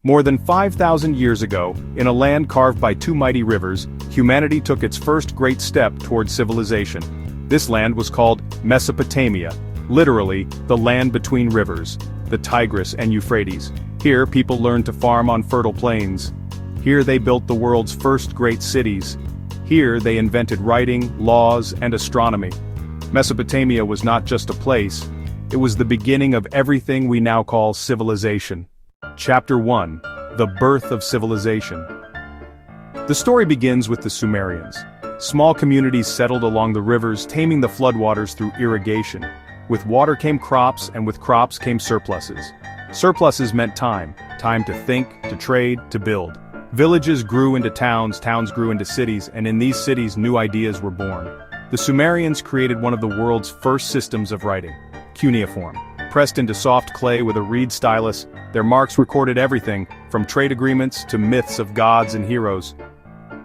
More than 5,000 years ago, in a land carved by two mighty rivers, humanity took its first great step toward civilization. This land was called Mesopotamia, literally, the land between rivers, the Tigris and Euphrates. Here people learned to farm on fertile plains. Here they built the world's first great cities. Here they invented writing, laws, and astronomy. Mesopotamia was not just a place, it was the beginning of everything we now call civilization. Chapter 1. The Birth of Civilization. The story begins with the Sumerians. Small communities settled along the rivers, taming the floodwaters through irrigation. With water came crops, and with crops came surpluses. Surpluses meant time to think, to trade, to build. Villages grew into towns, towns grew into cities, and in these cities new ideas were born. The Sumerians created one of the world's first systems of writing, cuneiform. Pressed into soft clay with a reed stylus, their marks recorded everything, from trade agreements to myths of gods and heroes.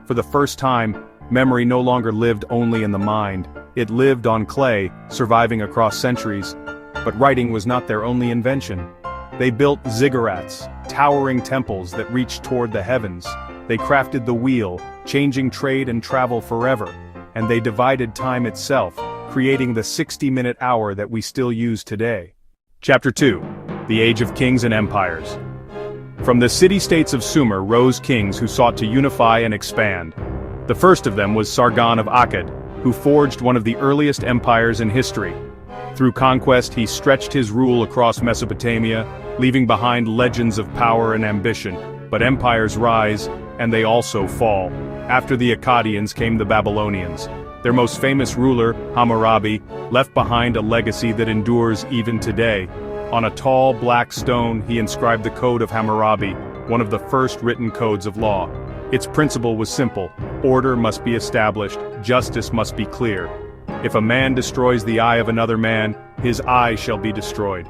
For the first time, memory no longer lived only in the mind, it lived on clay, surviving across centuries. But writing was not their only invention. They built ziggurats, towering temples that reached toward the heavens. They crafted the wheel, changing trade and travel forever. And they divided time itself, creating the 60-minute hour that we still use today. Chapter 2. The Age of Kings and Empires. From the city-states of Sumer rose kings who sought to unify and expand. The first of them was Sargon of Akkad, who forged one of the earliest empires in history. Through conquest he stretched his rule across Mesopotamia, leaving behind legends of power and ambition. But empires rise, and they also fall. After the Akkadians came the Babylonians. Their most famous ruler, Hammurabi, left behind a legacy that endures even today. On a tall black stone he inscribed the Code of Hammurabi, one of the first written codes of law. Its principle was simple: order must be established, justice must be clear. If a man destroys the eye of another man, his eye shall be destroyed.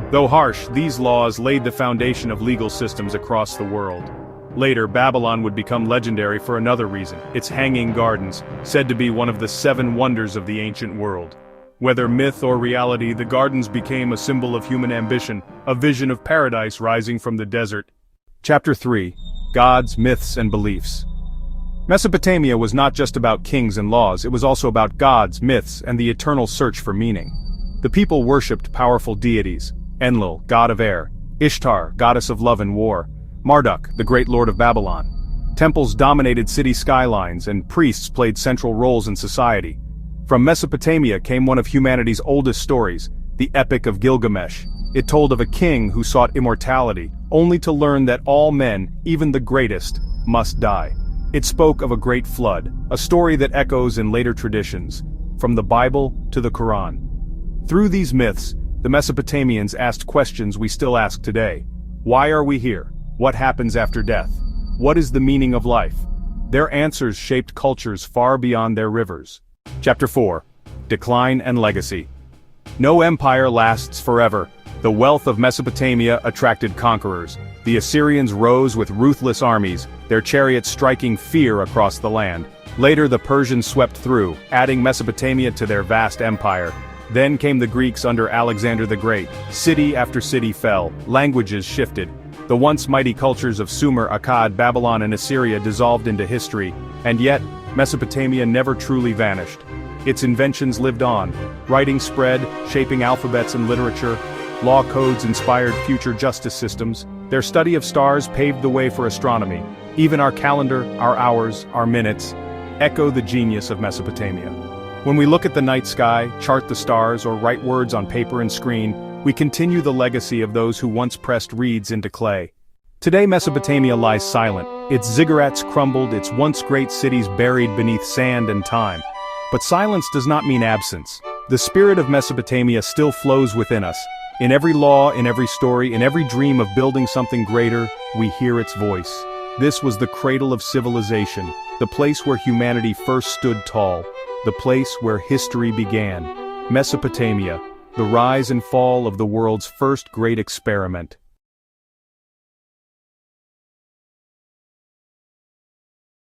Though harsh, these laws laid the foundation of legal systems across the world. Later, Babylon would become legendary for another reason: its hanging gardens, said to be one of the 7 wonders of the ancient world. Whether myth or reality, the gardens became a symbol of human ambition, a vision of paradise rising from the desert. Chapter 3. Gods, Myths, and Beliefs. Mesopotamia was not just about kings and laws, it was also about gods, myths, and the eternal search for meaning. The people worshipped powerful deities: Enlil, god of air; Ishtar, goddess of love and war; Marduk, the great lord of Babylon. Temples dominated city skylines, and priests played central roles in society. From Mesopotamia came one of humanity's oldest stories, the Epic of Gilgamesh. It told of a king who sought immortality, only to learn that all men, even the greatest, must die. It spoke of a great flood, a story that echoes in later traditions, from the Bible to the Quran. Through these myths, the Mesopotamians asked questions we still ask today. Why are we here? What happens after death? What is the meaning of life? Their answers shaped cultures far beyond their rivers. Chapter 4. Decline and Legacy. No empire lasts forever. The wealth of Mesopotamia attracted conquerors. The Assyrians rose with ruthless armies, their chariots striking fear across the land. Later the Persians swept through, adding Mesopotamia to their vast empire. Then came the Greeks under Alexander the Great. City after city fell, languages shifted. The once mighty cultures of Sumer, Akkad, Babylon, and Assyria dissolved into history, and yet, Mesopotamia never truly vanished. Its inventions lived on. Writing spread, shaping alphabets and literature. Law codes inspired future justice systems. Their study of stars paved the way for astronomy. Even our calendar, our hours, our minutes, echo the genius of Mesopotamia. When we look at the night sky, chart the stars, or write words on paper and screen, we continue the legacy of those who once pressed reeds into clay. Today Mesopotamia lies silent, its ziggurats crumbled, its once great cities buried beneath sand and time. But silence does not mean absence. The spirit of Mesopotamia still flows within us. In every law, in every story, in every dream of building something greater, we hear its voice. This was the cradle of civilization, the place where humanity first stood tall, the place where history began. Mesopotamia, the rise and fall of the world's first great experiment.